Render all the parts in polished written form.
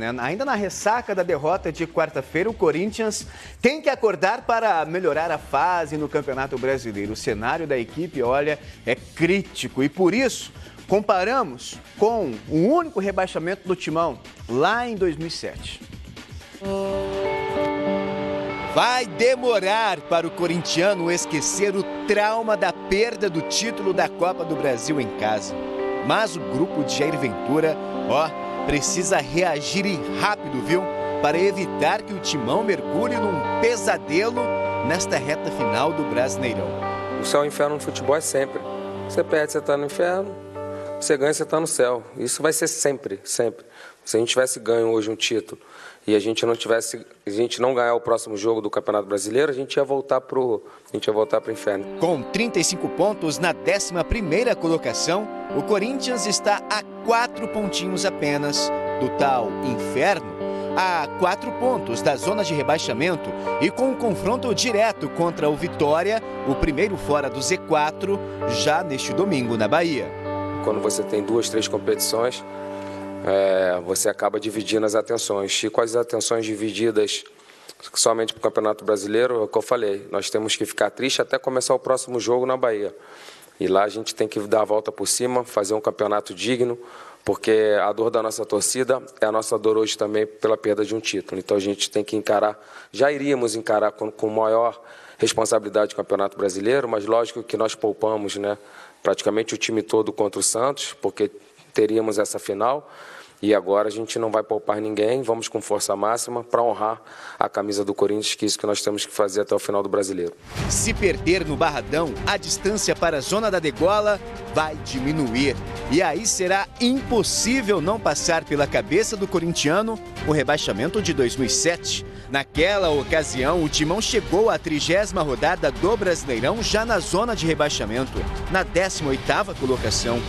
Ainda na ressaca da derrota de quarta-feira, o Corinthians tem que acordar para melhorar a fase no Campeonato Brasileiro. O cenário da equipe, olha, é crítico e por isso comparamos com o único rebaixamento do Timão lá em 2007. Vai demorar para o corintiano esquecer o trauma da perda do título da Copa do Brasil em casa. Mas o grupo de Jair Ventura, precisa reagir rápido, viu? Para evitar que o Timão mergulhe num pesadelo nesta reta final do Brasileirão. O céu e o inferno no futebol é sempre. Você perde, você está no inferno. Você ganha, você está no céu. Isso vai ser sempre, sempre. Se a gente tivesse ganho hoje um título e a gente não ganhar o próximo jogo do Campeonato Brasileiro, a gente ia voltar pro inferno. Com 35 pontos na 11ª colocação, o Corinthians está a 4 pontinhos apenas do tal inferno, a 4 pontos da zona de rebaixamento e com um confronto direto contra o Vitória, o primeiro fora do Z4, já neste domingo na Bahia. Quando você tem 2, 3 competições, você acaba dividindo as atenções. E com as atenções divididas somente para o Campeonato Brasileiro, é o que eu falei, nós temos que ficar tristes até começar o próximo jogo na Bahia. E lá a gente tem que dar a volta por cima, fazer um campeonato digno, porque a dor da nossa torcida é a nossa dor hoje também pela perda de um título. Então a gente tem que encarar, já iríamos encarar com maior responsabilidade o Campeonato Brasileiro, mas lógico que nós poupamos, praticamente o time todo contra o Santos, porque teríamos essa final. E agora a gente não vai poupar ninguém, vamos com força máxima para honrar a camisa do Corinthians, que é isso que nós temos que fazer até o final do Brasileiro. Se perder no Barradão, a distância para a zona da degola vai diminuir. E aí será impossível não passar pela cabeça do corintiano o rebaixamento de 2007. Naquela ocasião, o Timão chegou à 30ª rodada do Brasileirão já na zona de rebaixamento, na 18ª colocação.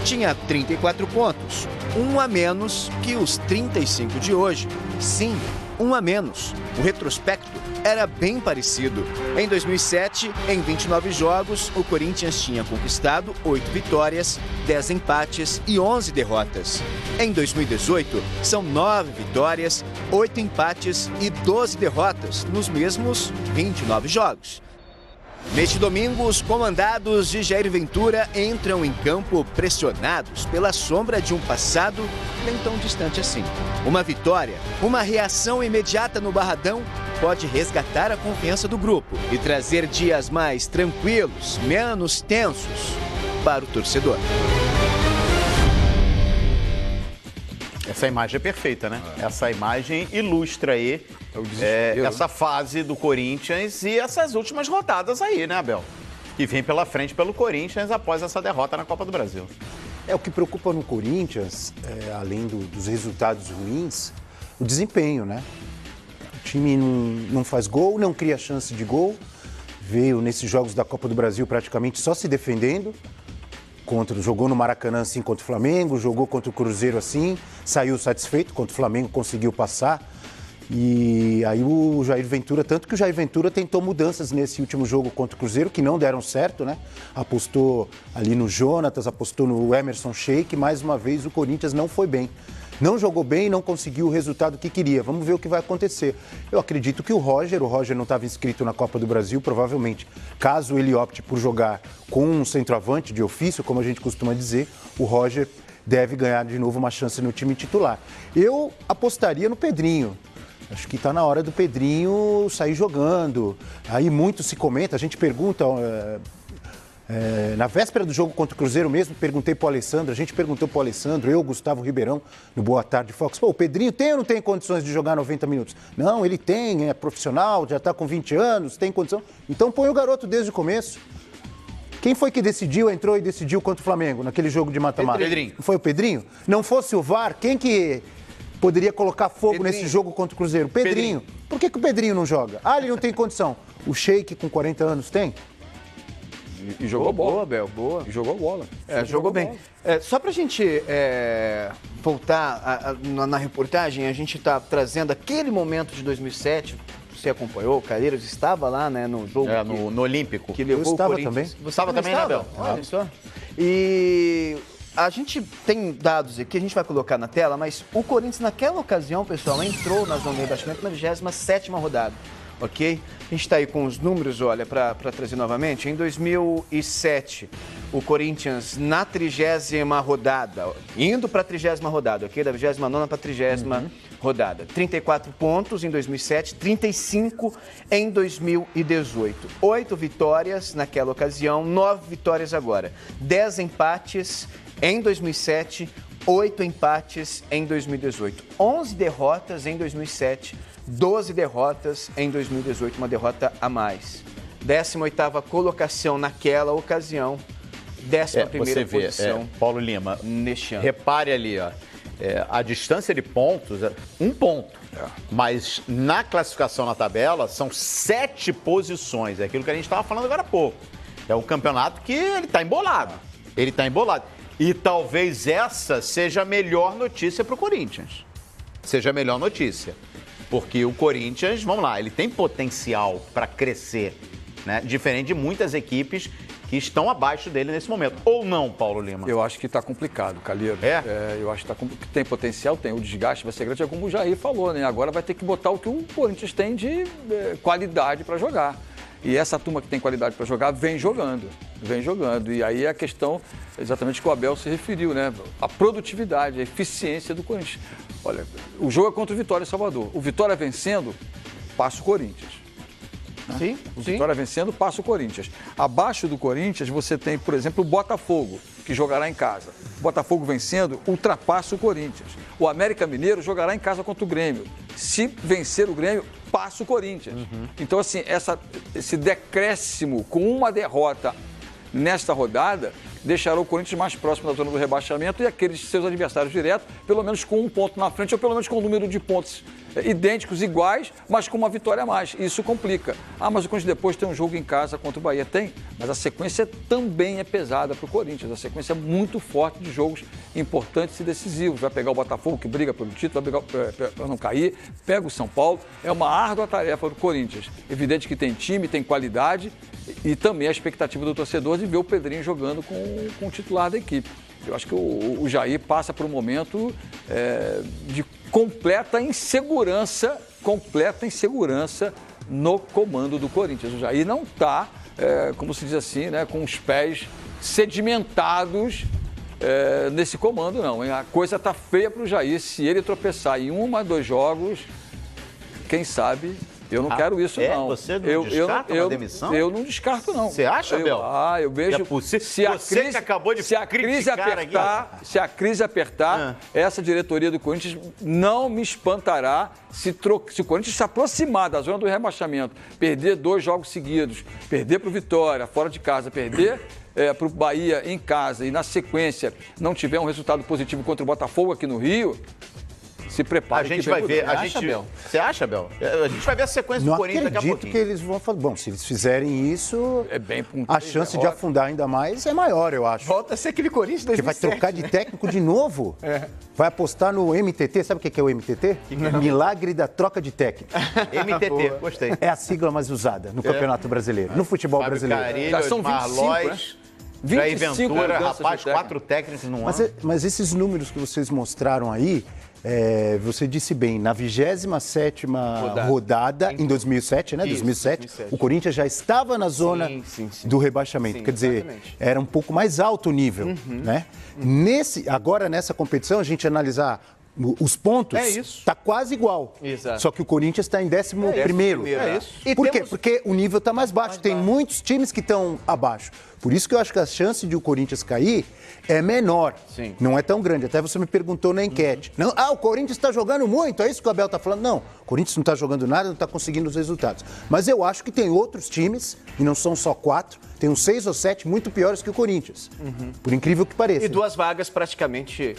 Tinha 34 pontos, um a menos que os 35 de hoje. Sim, um a menos. O retrospecto era bem parecido. Em 2007, em 29 jogos, o Corinthians tinha conquistado 8 vitórias, 10 empates e 11 derrotas. Em 2018, são 9 vitórias, 8 empates e 12 derrotas nos mesmos 29 jogos. Neste domingo, os comandados de Jair Ventura entram em campo pressionados pela sombra de um passado nem tão distante assim. Uma vitória, uma reação imediata no Barradão pode resgatar a confiança do grupo e trazer dias mais tranquilos, menos tensos para o torcedor. Essa imagem é perfeita, né? Essa imagem ilustra aí essa fase do Corinthians e essas últimas rodadas aí, né, Abel? Que vem pela frente pelo Corinthians após essa derrota na Copa do Brasil. O que preocupa no Corinthians, além dos resultados ruins, o desempenho, né? O time não faz gol, não cria chance de gol. Veio nesses jogos da Copa do Brasil praticamente só se defendendo. Jogou no Maracanã assim contra o Flamengo, jogou contra o Cruzeiro assim, saiu satisfeito, contra o Flamengo conseguiu passar. E aí o Jair Ventura, tanto que o Jair Ventura tentou mudanças nesse último jogo contra o Cruzeiro, que não deram certo, né? Apostou ali no Jonatas, apostou no Emerson Sheik, mais uma vez o Corinthians não foi bem. Não jogou bem e não conseguiu o resultado que queria. Vamos ver o que vai acontecer. Eu acredito que o Roger não estava inscrito na Copa do Brasil, provavelmente, caso ele opte por jogar com um centroavante de ofício, como a gente costuma dizer, o Roger deve ganhar de novo uma chance no time titular. Eu apostaria no Pedrinho. Acho que está na hora do Pedrinho sair jogando. Aí muito se comenta, a gente pergunta... na véspera do jogo contra o Cruzeiro mesmo, perguntei para o Alessandro, a gente perguntou para o Alessandro, eu, Gustavo Ribeirão, no Boa Tarde Fox, o Pedrinho tem ou não tem condições de jogar 90 minutos? Não, ele tem, é profissional, já está com 20 anos, tem condição. Então põe o garoto desde o começo. Quem foi que entrou e decidiu contra o Flamengo, naquele jogo de mata-mata? Pedrinho. Não foi o Pedrinho? Não fosse o VAR, quem que poderia colocar fogo nesse jogo contra o Cruzeiro? Pedrinho. Por que o Pedrinho não joga? Ele não tem condição. O Sheik, com 40 anos, tem? E jogou bola. Boa, Abel, boa. E jogou bola. Jogou bem. Só pra gente voltar na reportagem, a gente tá trazendo aquele momento de 2007, você acompanhou, o Calheiros estava lá, né, no jogo. No Olímpico. Que levou eu estava o Corinthians. também. Você estava também, né, Abel? Olha só. E a gente tem dados aqui, a gente vai colocar na tela, mas o Corinthians naquela ocasião, pessoal, entrou na zona de rebaixamento na 27ª rodada, ok? A gente está aí com os números, olha, para trazer novamente. Em 2007, o Corinthians na 30ª rodada, indo para a 30ª rodada, ok? Da 29ª para a 30ª rodada. 34 pontos em 2007, 35 em 2018. 8 vitórias naquela ocasião, 9 vitórias agora. 10 empates em 2007, 8 empates em 2018. 11 derrotas em 2007, 12 derrotas em 2018, uma derrota a mais. 18ª colocação naquela ocasião, 11ª posição. Paulo Lima, neste ano. Repare ali, ó. A distância de pontos é 1 ponto. Mas na classificação na tabela são 7 posições. É aquilo que a gente estava falando agora há pouco. É um campeonato que ele está embolado. Ele está embolado. E talvez essa seja a melhor notícia para o Corinthians. Seja a melhor notícia. Porque o Corinthians, vamos lá, ele tem potencial para crescer, né? Diferente de muitas equipes que estão abaixo dele nesse momento. Ou não, Paulo Lima? Eu acho que está complicado, Calheiro. Eu acho que tem potencial, tem. O desgaste vai ser grande, é como o Jair falou, né? Agora vai ter que botar o que o Corinthians tem de qualidade para jogar. E essa turma que tem qualidade para jogar vem jogando. E aí é a questão exatamente que o Abel se referiu, né? A produtividade, a eficiência do Corinthians. Olha, o jogo é contra o Vitória em Salvador. O Vitória vencendo, passa o Corinthians. Sim, o Vitória vencendo, passa o Corinthians. Abaixo do Corinthians, você tem, por exemplo, o Botafogo, que jogará em casa. O Botafogo vencendo, ultrapassa o Corinthians. O América Mineiro jogará em casa contra o Grêmio. Se vencer o Grêmio, passa o Corinthians. Então, assim, esse decréscimo com uma derrota nesta rodada deixará o Corinthians mais próximo da zona do rebaixamento e aqueles seus adversários diretos, pelo menos com 1 ponto na frente ou pelo menos com um número de pontos idênticos, iguais, mas com uma vitória a mais. Isso complica. Mas o Corinthians depois tem um jogo em casa contra o Bahia. Tem, mas a sequência também é pesada para o Corinthians. A sequência é muito forte de jogos importantes e decisivos. Vai pegar o Botafogo, que briga pelo título, vai pegar para não cair, pega o São Paulo. É uma árdua tarefa do Corinthians. Evidente que tem time, tem qualidade e também a expectativa do torcedor de ver o Pedrinho jogando com o titular da equipe. Eu acho que o Jair passa por um momento de completa insegurança no comando do Corinthians. O Jair não está, como se diz assim, né, com os pés sedimentados nesse comando, não. A coisa está feia para o Jair. Se ele tropeçar em 1 a 2 jogos, quem sabe... Eu não quero isso, não. Você não descarta uma demissão? Eu não descarto, não. Você acha, Abel? Eu vejo... Se a crise apertar, essa diretoria do Corinthians não me espantará se o Corinthians se aproximar da zona do rebaixamento, perder 2 jogos seguidos, perder para o Vitória, fora de casa, perder... para o Bahia em casa e, na sequência, não tiver um resultado positivo contra o Botafogo aqui no Rio, se prepare. A gente vai ver. Você acha, Bel? A gente vai ver a sequência do Corinthians daqui a pouquinho. Não acredito que eles vão fazer. Bom, se eles fizerem isso, bem a chance de afundar ainda mais é maior, eu acho. Volta a ser aquele Corinthians 2007. Que vai trocar de técnico de novo. Vai apostar no MTT. Sabe o que é o MTT? Milagre da troca de técnico. MTT, gostei. É a sigla mais usada no Campeonato Brasileiro, no futebol Fábio brasileiro. Carilho, já são 25, né? Jair Ventura, rapaz, 4 técnicos no ano. Mas esses números que vocês mostraram aí, você disse bem, na 27ª rodada em 2007, né? 2007, o Corinthians já estava na zona do rebaixamento. Quer dizer, era um pouco mais alto o nível, né? Agora, nessa competição, a gente analisar os pontos, está quase igual. Exato. Só que o Corinthians está em 11º. É isso. Por quê? Porque o nível está mais baixo. Tem muitos times que estão abaixo. Por isso que eu acho que a chance de o Corinthians cair é menor. Sim. Não é tão grande. Até você me perguntou na enquete. Não, o Corinthians está jogando muito, é isso que o Abel está falando? Não, o Corinthians não está jogando nada, não está conseguindo os resultados. Mas eu acho que tem outros times, e não são só 4, tem uns 6 ou 7 muito piores que o Corinthians. Por incrível que pareça. E 2 vagas praticamente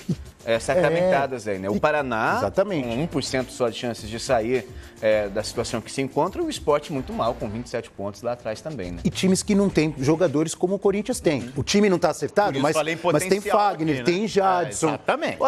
sacramentadas aí, né? O Paraná, exatamente, com 1% só de chances de sair da situação que se encontra, o Sport muito mal, com 27 pontos lá atrás também, né? E times que não têm jogadores como o Corinthians tem. O time não está acertado, mas tem Fagner, aqui, né? Tem Jadson,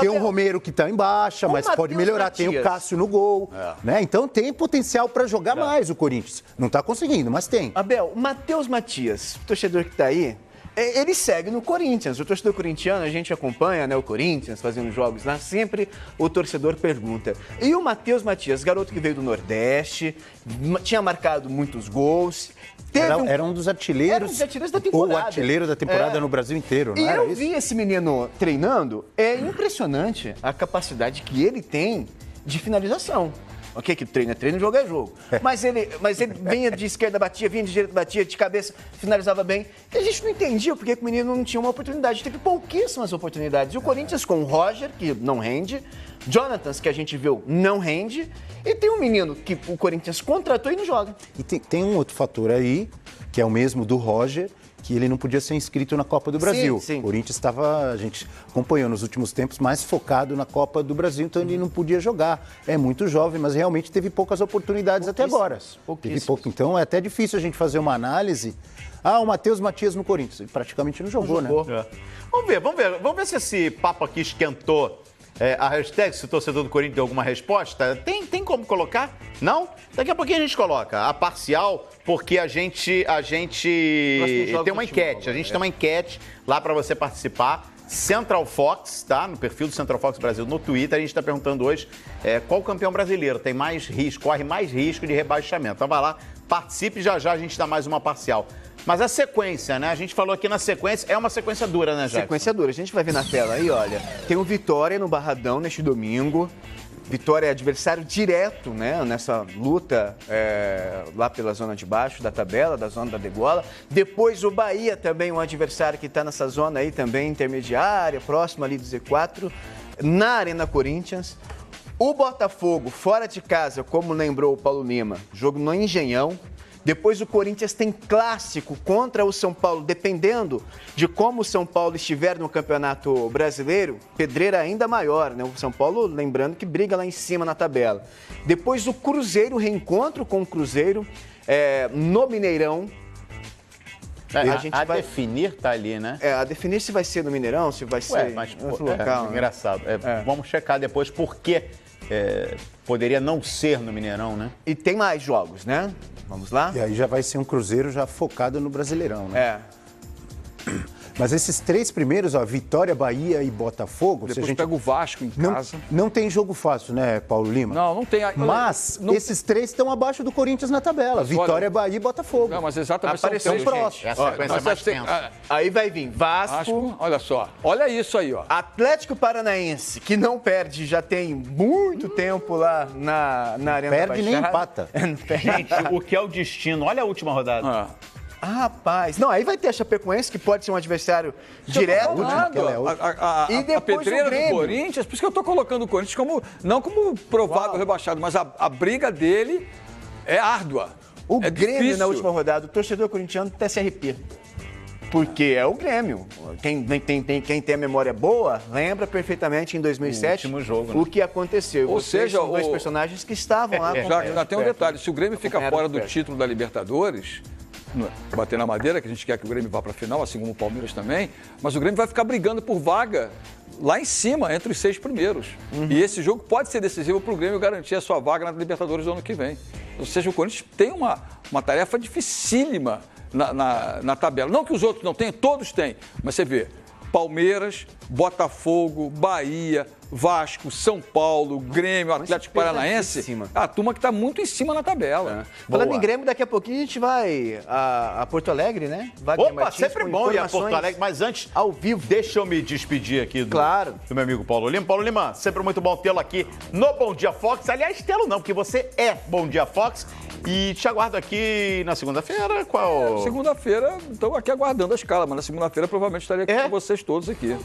tem o Romero que está em baixa, mas pode melhorar. Tem o Cássio no gol, né? Então tem potencial para jogar mais o Corinthians. Não está conseguindo, mas tem. Abel, o Matheus Matias, o torcedor que está aí, ele segue no Corinthians. O torcedor corintiano, a gente acompanha, né, o Corinthians fazendo jogos lá, sempre o torcedor pergunta. E o Matheus Matias, garoto que veio do Nordeste, tinha marcado muitos gols. Era um dos artilheiros. Era um dos artilheiros da temporada. Ou artilheiro da temporada no Brasil inteiro, não e era eu isso? vi esse menino treinando, é impressionante a capacidade que ele tem de finalização. Ok, que treino é treino, jogo é jogo. Mas ele vinha de esquerda, batia, vinha de direita, batia, de cabeça, finalizava bem. E a gente não entendia porque o menino não tinha uma oportunidade. Teve pouquíssimas oportunidades. E o Corinthians com o Roger, que não rende, Jonathans, que a gente viu, não rende. E tem um menino que o Corinthians contratou e não joga. E tem um outro fator aí, que é o mesmo do Roger, que ele não podia ser inscrito na Copa do Brasil. Sim. O Corinthians estava, a gente acompanhou nos últimos tempos, mais focado na Copa do Brasil, então ele não podia jogar. É muito jovem, mas realmente teve poucas oportunidades até agora. Teve pouco, então é até difícil a gente fazer uma análise. O Matheus Matias no Corinthians, ele praticamente não jogou, né? Vamos ver se esse papo aqui esquentou. A hashtag, se o torcedor do Corinthians deu alguma resposta, tem como colocar? Não? Daqui a pouquinho a gente coloca a parcial, porque a gente tem uma enquete. A gente tem uma enquete lá para você participar. Central Fox, tá? No perfil do Central Fox Brasil no Twitter, a gente está perguntando hoje qual campeão brasileiro tem mais risco, corre mais risco de rebaixamento. Então vai lá, participe, já a gente dá mais uma parcial. Mas a sequência, né? A gente falou aqui na sequência, é uma sequência dura, né, Jackson? Sequência dura. A gente vai ver na tela aí, olha. Tem o Vitória no Barradão neste domingo. Vitória é adversário direto, né? Nessa luta lá pela zona de baixo da tabela, da zona da degola. Depois o Bahia também, um adversário que está nessa zona aí também intermediária, próximo ali do Z4, na Arena Corinthians. O Botafogo, fora de casa, como lembrou o Paulo Lima, jogo no Engenhão. Depois o Corinthians tem clássico contra o São Paulo, dependendo de como o São Paulo estiver no Campeonato Brasileiro, pedreira ainda maior, né? O São Paulo, lembrando que briga lá em cima na tabela. Depois o Cruzeiro, reencontro com o Cruzeiro no Mineirão. A gente vai definir tá ali, né? A definir se vai ser no Mineirão, se vai ser no outro local. Né? Engraçado. Vamos checar depois por que poderia não ser no Mineirão, né? E tem mais jogos, né? Vamos lá? E aí já vai ser um Cruzeiro já focado no Brasileirão, né? Mas esses três primeiros, Vitória, Bahia e Botafogo... Depois pega o Vasco em casa. Não tem jogo fácil, né, Paulo Lima? Não tem. Mas esses três estão abaixo do Corinthians na tabela. Vitória, Bahia e Botafogo. Não, mas exatamente são próximos. Aí vai vir Vasco. Olha só. Olha isso aí, ó. Atlético Paranaense, que não perde, já tem muito tempo lá na Arena Perde nem empata. Gente, o que é o destino? Olha a última rodada. Rapaz, não, aí vai ter a Chapecoense, que pode ser um adversário direto. E depois a pedreira do Corinthians, por isso que eu estou colocando o Corinthians não como provável rebaixado, mas a briga dele é árdua. O Grêmio, difícil. na última rodada, o torcedor corintiano até se arrepia. Porque é o Grêmio. Quem tem a memória boa, lembra perfeitamente em 2007 o que aconteceu. Ou seja, são dois personagens que estavam lá. Já tem um detalhe, se o Grêmio fica fora do título da Libertadores... bater na madeira, que a gente quer que o Grêmio vá para a final, assim como o Palmeiras também, mas o Grêmio vai ficar brigando por vaga lá em cima, entre os 6 primeiros. E esse jogo pode ser decisivo para o Grêmio garantir a sua vaga na Libertadores do ano que vem. Ou seja, o Corinthians tem uma tarefa dificílima na tabela. Não que os outros não tenham, todos têm, mas você vê, Palmeiras, Botafogo, Bahia, Vasco, São Paulo, Grêmio, Atlético Paranaense, a turma que está muito em cima na tabela. Falando em Grêmio, daqui a pouquinho a gente vai a Porto Alegre, né? Sempre bom ir a Porto Alegre, mas antes, ao vivo, deixa eu me despedir aqui do meu amigo Paulo Lima. Paulo Lima, sempre muito bom tê-lo aqui no Bom Dia Fox. Aliás, tê-lo não, porque você é Bom Dia Fox. E te aguardo aqui na segunda-feira, qual? Segunda-feira, estou aqui aguardando a escala, mas na segunda-feira provavelmente estarei aqui com vocês todos aqui.